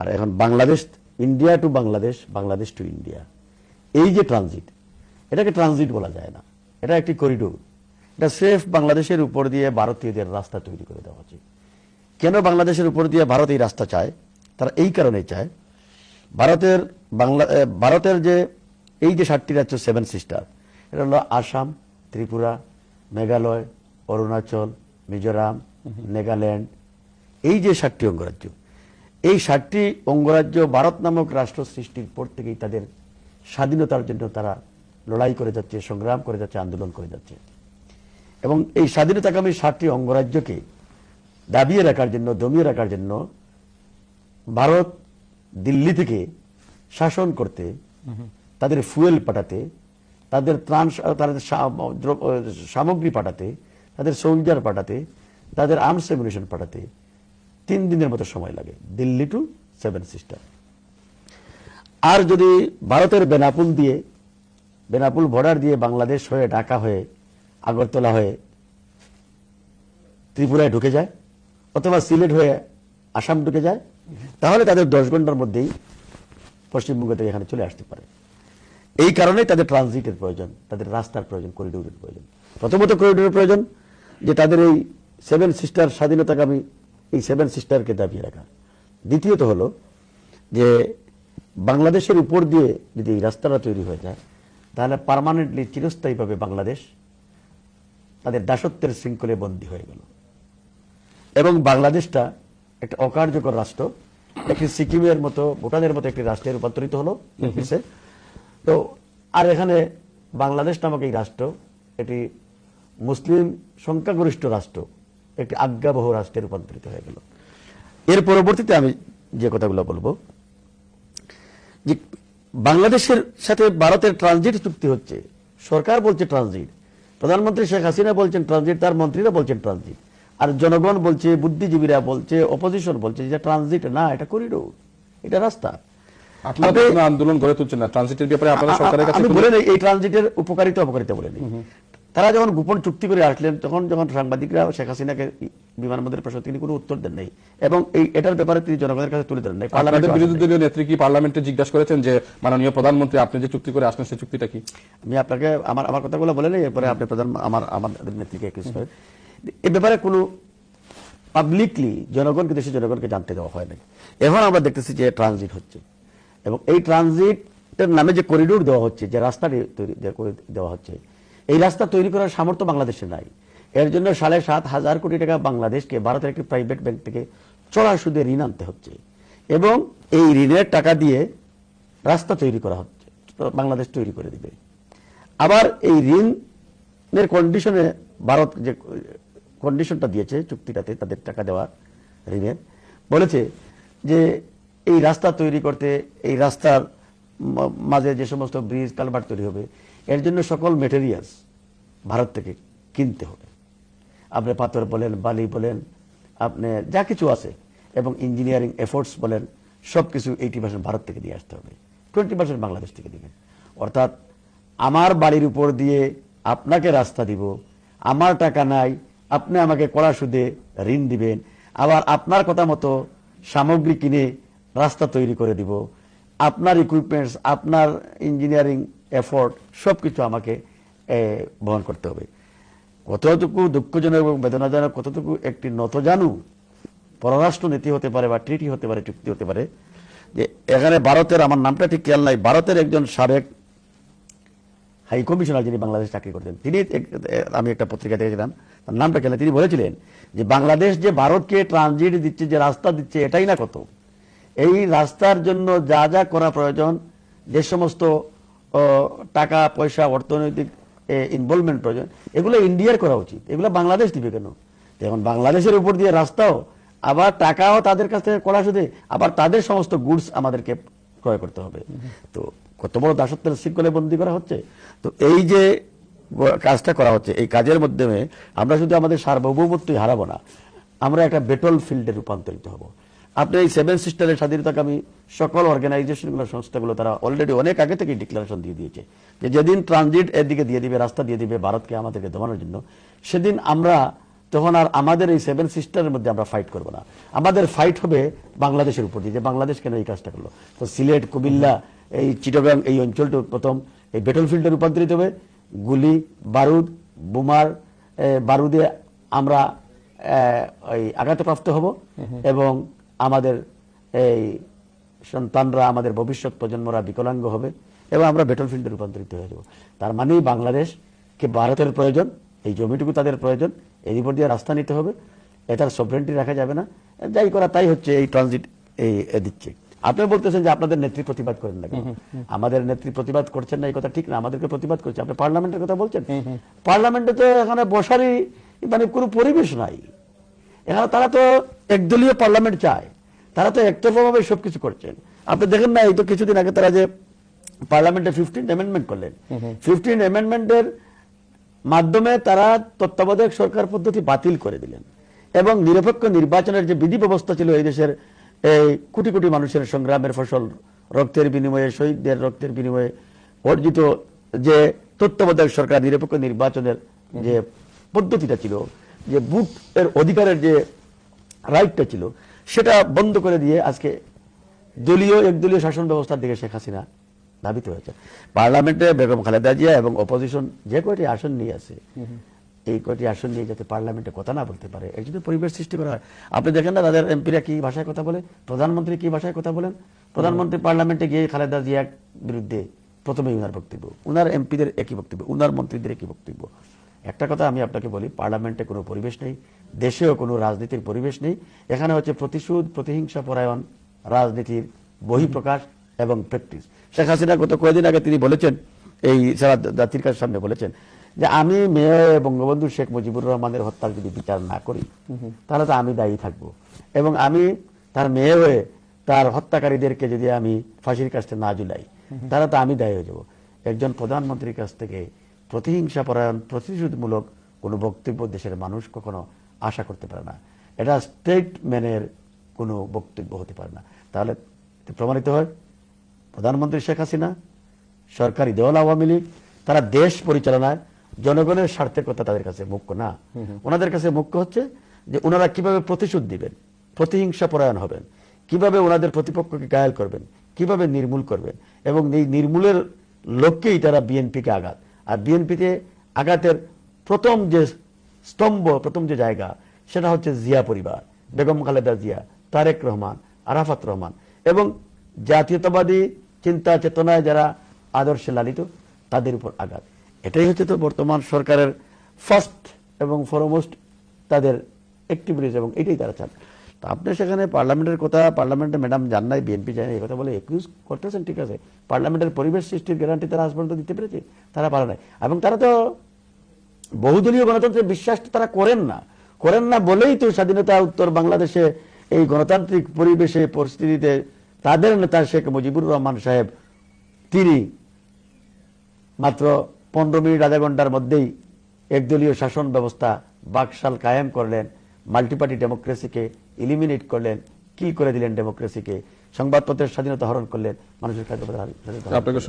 আর এখন Bangladesh, India to Bangladesh, Bangladesh to India, এই যে ট্রানজিট, এটাকে ট্রানজিট বলা যায় না, এটা একটি করিডোর। এটা স্রেফ বাংলাদেশের উপর দিয়ে ভারতীয়দের রাস্তা তৈরি করে দেওয়া হচ্ছে। কেন বাংলাদেশের উপর দিয়ে ভারত এই রাস্তা চায়? তারা এই কারণেই চায়, ভারতের যে এই যে 7টি রাজ্য, 7 সিস্টার, এটা হলো আসাম, ত্রিপুরা, মেঘালয়, অরুণাচল, মিজোরাম, নাগাল্যান্ড, এই যে 7টি অঙ্গরাজ্য, এই 7টি অঙ্গরাজ্য ভারত নামক রাষ্ট্র সৃষ্টির পর থেকেই তাদের স্বাধীনতার জন্য তারা লড়াই করে যাচ্ছে, সংগ্রাম করে যাচ্ছে, আন্দোলন করে যাচ্ছে। এবং এই স্বাধীনতাকামী 7টি অঙ্গরাজ্যকে দাবিয়ে রাখার জন্য, দমিয়ে রাখার জন্য ভারত দিল্লি থেকে শাসন করতে, তাদের ফুয়েল পাঠাতে, তাদের ত্রাণ, তাদের সামগ্রী পাঠাতে, তাদের সোলজার পাঠাতে, তাদের আর্মস অ্যামিউনিশন পাঠাতে 3 দিনের মতো সময় লাগে, দিল্লি টু 7 সিস্টার। আর যদি ভারতের বেনাপুল বর্ডার দিয়ে বাংলাদেশ হয়ে, ঢাকা হয়ে, আগরতলা হয়ে ত্রিপুরায় ঢুকে যায়, অথবা সিলেট হয়ে আসাম ঢুকে যায়, তাহলে তাদের 10 ঘন্টার মধ্যেই পশ্চিমবঙ্গ থেকে এখানে চলে আসতে পারে। এই কারণেই তাদের ট্রানজিটের প্রয়োজন, তাদের রাস্তার প্রয়োজন, করিডোরের প্রয়োজন। প্রথমত করিডোরের প্রয়োজন, যে তাদের এই 7 সিস্টার স্বাধীনতাকামী এই 7 সিস্টারকে দাবিয়ে রাখা। দ্বিতীয়ত হলো যে বাংলাদেশের উপর দিয়ে যদি এই রাস্তাটা তৈরি হয়ে যায়, তাহলে পার্মানেন্টলি, চিরস্থায়ীভাবে বাংলাদেশ তাদের দাসত্বের শৃঙ্খলে বন্দী হয়ে গেল এবং বাংলাদেশটা একটা অকার্যকর রাষ্ট্র, একটি সিকিমের মতো, ভুটানের মতো একটি রাষ্ট্রে রূপান্তরিত হলো। তো আর এখানে বাংলাদেশ নামক এই রাষ্ট্র এটি মুসলিম সংখ্যাগরিষ্ঠ রাষ্ট্র, একটি আজ্ঞাবহ রাষ্ট্রে রূপান্তরিত হয়ে গেল। এর পরবর্তীতে আমি যে কথাগুলো বলবো, যে বাংলাদেশের সাথে ভারতের ট্রানজিট চুক্তি হচ্ছে, সরকার বলছে ট্রানজিট, প্রধানমন্ত্রী শেখ হাসিনা বলছেন ট্রানজিট, তার মন্ত্রীরা বলছেন ট্রানজিট, আর জনগণ বলছে, বুদ্ধিজীবীরা বলছে, অপোজিশন বলছে যে ট্রানজিট না, এটা করিডোর, এটা রাস্তা। আপনাদের কোনো আন্দোলন গড়ে তুলছেন না ট্রানজিটের ব্যাপারে? আপনারা সরকারের কাছে আমি বলে নেই এই ট্রানজিটের উপকারিতা অপকারিতা বলে নেই। তারা যখন গোপন চুক্তি করে আসলেন, যখন সাংবাদিকরা শেখ হাসিনাকে বিমানবন্দরের প্রশ্ন, তিনি কোনো উত্তর দেন নাই এবং এটার ব্যাপারে তিনি জনগণের কাছে তুলে ধরেন নাই। আপনাদের বিরোধী দলীয় নেত্রী কি পার্লামেন্টে জিজ্ঞাসা করেছেন যে মাননীয় প্রধানমন্ত্রী আপনি যে চুক্তি করে আসলেন সেই চুক্তিটা কি? আমি আপনাকে আমার কথাগুলো বলে নেই, এরপরে আপনি আমাদের নেত্রীকে একুশ করেন। এই ব্যাপারে কোনো পাবলিকলি দেশের জনগণকে জানতে দেওয়া হয় নাই। এখন আমরা দেখতেছি যে ট্রানজিট হচ্ছে এবং এই ট্রানজিটের নামে যে করিডোর দেওয়া হচ্ছে, যে রাস্তা দেওয়া হচ্ছে, এই রাস্তা তৈরি করার সামর্থ্য বাংলাদেশে নাই। এর জন্য 7,500 কোটি টাকা বাংলাদেশকে ভারতের একটি প্রাইভেট ব্যাংক থেকে চড়া সুদে ঋণ আনতে হচ্ছে এবং এই ঋণের টাকা দিয়ে রাস্তা তৈরি করা হচ্ছে, বাংলাদেশ তৈরি করে দিবে। আবার এই ঋণের কন্ডিশনে ভারত যে কন্ডিশনটা দিয়েছে চুক্তিটাতে, তাদের টাকা দেওয়ার ঋণের, বলেছে যে এই রাস্তা তৈরি করতে, এই রাস্তার মাঝে যে সমস্ত ব্রিজ কালভার্ট তৈরি হবে, এর জন্য সকল মেটেরিয়ালস ভারত থেকে কিনতে হবে। আপনি পাথর বলেন, বালি বলেন, আপনি যা কিছু আছে, এবং ইঞ্জিনিয়ারিং এফোর্টস বলেন, সবকিছু 80% ভারত থেকে দিয়ে আসতে হবে, 20% বাংলাদেশ থেকে দিবেন। অর্থাৎ আমার বাড়ির উপর দিয়ে আপনাকে রাস্তা দিব, আমার টাকা নাই, আপনি আমাকে কড়া সুদে ঋণ দিবেন, আবার আপনার কথা মতো সামগ্রী কিনে রাস্তা তৈরি করে দিব, আপনার ইকুইপমেন্টস, আপনার ইঞ্জিনিয়ারিং এফোর্ট সবকিছু আমাকে বহন করতে হবে। কতটুকু দুঃখজনক এবং বেদনাজনক, কতটুকু একটি নতজানু পররাষ্ট্র নীতি হতে পারে বা ট্রিটি হতে পারে, চুক্তি হতে পারে, যে এখানে ভারতের, আমার নামটা ঠিক খেয়াল নাই, ভারতের একজন সাবেক হাই কমিশনার যিনি বাংলাদেশ চাকরি করতেন, তিনি, আমি একটা পত্রিকা দেখেছিলাম, তার নামটা খেয়াল, তিনি বলেছিলেন যে বাংলাদেশ যে ভারতকে ট্রানজিট দিচ্ছে, যে রাস্তা দিচ্ছে, এটাই না কত, এই রাস্তার জন্য যা যা করা প্রয়োজন, যে সমস্ত টাকা পয়সা, অর্থনৈতিক ইনভলভমেন্ট প্রয়োজন, এগুলো ইন্ডিয়ার করা উচিত, এগুলো বাংলাদেশ দিবে কেন? এখন বাংলাদেশের উপর দিয়ে রাস্তাও, আবার টাকাও তাদের কাছ থেকে করা সুদে, আবার তাদের সমস্ত গুডস আমাদেরকে ক্রয় করতে হবে। তো কত বড় দাসত্বের শৃঙ্খলে বন্দী করা হচ্ছে। তো এই যে কাজটা করা হচ্ছে, এই কাজের মাধ্যমে আমরা শুধু আমাদের সার্বভৌমত্বই হারাবো না, আমরা একটা ব্যাটল ফিল্ডে রূপান্তরিত হব। আপনি এই 7 সিস্টারের স্বাধীনতাকামী সকল অর্গানাইজেশনগুলো, সংস্থাগুলো, তারা অলরেডি অনেক আগে থেকে ডিক্লারেশন দিয়ে দিয়েছে যে যেদিন ট্রানজিট এর দিকে দিয়ে দিবে, রাস্তা দিয়ে দিবে ভারতকে, আমাদেরকে দমানোর জন্য, সেদিন আমরা তখন আর আমাদের এই 7 সিস্টারের মধ্যে আমরা ফাইট করব না। আমাদের ফাইট হবে বাংলাদেশের উপর দিয়ে, যে বাংলাদেশ কেন এই কাজটা করলো। তো সিলেট, কুমিল্লা, এই চিটাগাং, এই অঞ্চলটা প্রথম এই ব্যাটলফিল্ডে রূপান্তরিত হবে। গুলি, বারুদ, বোমার বারুদে আমরা ওই আঘাতপ্রাপ্ত হব এবং আমাদের এই সন্তানরা, আমাদের ভবিষ্যৎ প্রজন্মরা বিকলাঙ্গ হবে এবং আমরা ব্যাটলফিল্ডে রূপান্তরিত হয়ে যাব। তার মানেই বাংলাদেশকে ভারতের প্রয়োজন, এই জমিটুকু তাদের প্রয়োজন, এর উপর দিয়ে রাস্তা নিতে হবে, এটার সভরেন্টি রাখা যাবে না। যাই করা তাই হচ্ছে, এই ট্রানজিট এই দিচ্ছে। আপনি বলতেছেন যে আপনাদের নেত্রী প্রতিবাদ করেন না কেন? আমাদের নেত্রী প্রতিবাদ করছেন না, এই কথা ঠিক না। আমাদেরকে প্রতিবাদ করছে। আপনি পার্লামেন্টের কথা বলছেন, পার্লামেন্টে তো এখানে বসারই মানে কোনো পরিবেশ নাই। এখানে তারা তো একদলীয় পার্লামেন্ট চায়, তারা তো একতরফাভাবে সবকিছু করছেন। আপনি দেখেন না, এই তো কিছুদিন আগে তারা যে পার্লামেন্টে 15 অ্যামেন্ডমেন্ট করলেন, 15 অ্যামেন্ডমেন্টের মাধ্যমে তারা তত্ত্বাবধায়ক সরকার পদ্ধতি বাতিল করে দিলেন এবং নিরপেক্ষ নির্বাচনের যে বিধি ব্যবস্থা ছিল এই দেশের এই কোটি কোটি মানুষের সংগ্রামের ফসল, রক্তের বিনিময়ে, শহীদদের রক্তের বিনিময়ে অর্জিত যে তত্ত্বাবধায়ক সরকার নিরপেক্ষ নির্বাচনের যে পদ্ধতিটা ছিল, যে ভোট এর অধিকারের যে রাইটটা ছিল, সেটা বন্ধ করে দিয়ে আজকে দলীয় একদলীয় শাসন ব্যবস্থার দিকে শেখ হাসিনা ধাবিত হয়েছে। পার্লামেন্টে বেগম খালেদা জিয়া এবং অপোজিশন যে কয়টি আসন নিয়ে আছে, এই কয়টি আসন নিয়ে যাতে পার্লামেন্টে কথা না বলতে পারে, এর জন্য পরিবেশ সৃষ্টি করা হয়। আপনি দেখেন না তাদের এমপিরা কি ভাষায় কথা বলে, প্রধানমন্ত্রী কি ভাষায় কথা বলেন। প্রধানমন্ত্রী পার্লামেন্টে গিয়ে খালেদা জিয়ার বিরুদ্ধে প্রথমেই উনার বক্তব্য, উনার এমপিদের একই বক্তব্য, উনার মন্ত্রীদের একই বক্তব্য। একটা কথা আমি আপনাকে বলি, পার্লামেন্টে কোনো পরিবেশ নেই, দেশেও কোনো রাজনীতির পরিবেশ নেই। এখানে হচ্ছে প্রতিশোধ, প্রতিহিংসা পরায়ণ রাজনীতির বহিঃপ্রকাশ এবং প্র্যাকটিস। শেখ হাসিনা গত কয়েকদিন আগে তিনি বলেছেন, এই সারা জাতির কাছে সামনে বলেছেন যে আমি মেয়ে বঙ্গবন্ধু শেখ মুজিবুর রহমানের হত্যার যদি বিচার না করি তাহলে তো আমি দায়ী থাকবো, এবং আমি তার মেয়ে হয়ে তার হত্যাকারীদেরকে যদি আমি ফাঁসির কাছে না ঝুলাই তাহলে তো আমি দায়ী হয়ে যাব। একজন প্রধানমন্ত্রীর কাছ থেকে প্রতিহিংসা পরায়ণ, প্রতিশোধমূলক কোনো বক্তব্য দেশের মানুষ কখনো আশা করতে পারে না। এটা স্টেটম্যানের কোনো বক্তব্য হতে পারে না। তাহলে প্রমাণিত হয় প্রধানমন্ত্রী শেখ হাসিনা, সরকারি দল আওয়ামী লীগ, তারা দেশ পরিচালনায় জনগণের স্বার্থের কথা তাদের কাছে মুখ্য না। ওনাদের কাছে মুখ্য হচ্ছে যে ওনারা কিভাবে প্রতিশোধ দিবেন, প্রতিহিংসা পরায়ণ হবেন, কিভাবে ওনাদের প্রতিপক্ষকে ঘায়েল করবেন, কিভাবে নির্মূল করবেন, এবং এই নির্মূলের লক্ষ্যেই তারা বিএনপিকে আঘাত। আর বিএনপিতে আঘাতের প্রথম যে স্তম্ভ, প্রথম যে জায়গা, সেটা হচ্ছে জিয়া পরিবার, বেগম খালেদা জিয়া, তারেক রহমান, আরাফাত রহমান এবং জাতীয়তাবাদী চিন্তা চেতনায় যারা আদর্শে লালিত, তাদের উপর আঘাত। এটাই হচ্ছে তো বর্তমান সরকারের ফার্স্ট এবং ফরমোস্ট তাদের অ্যাক্টিভিটিস, এবং এটাই তারা চান। তো আপনি সেখানে পার্লামেন্টের কথা, পার্লামেন্টে ম্যাডাম জান নাই, বিএনপি যায় না, এই কথা বলে একিউজ করতেছেন, ঠিক আছে। পার্লামেন্টের পরিবেশ সৃষ্টির গ্যারান্টি তারা আজ পর্যন্ত দিতে পেরেছে? তারা পারে নাই। এবং তারা তো বহুদলীয় গণতন্ত্রের বিশ্বাস তারা করেন না বলেই তো স্বাধীনতা উত্তর বাংলাদেশে এই গণতান্ত্রিক পরিবেশে, পরিস্থিতিতে তাদের নেতা শেখ মুজিবুর রহমান সাহেব তিনি মাত্র 15 মিনিট, আধা ঘন্টার মধ্যেই একদলীয় শাসন ব্যবস্থা বাকশাল কায়েম করলেন, মাল্টিপার্টি ডেমোক্রেসিকে ইলিমিনেট করলেন, কিল করে দিলেন ডেমোক্রেসিকে, সংবাদপত্রের স্বাধীনতা হরণ করলেন, মানুষের কাছে আপনাকে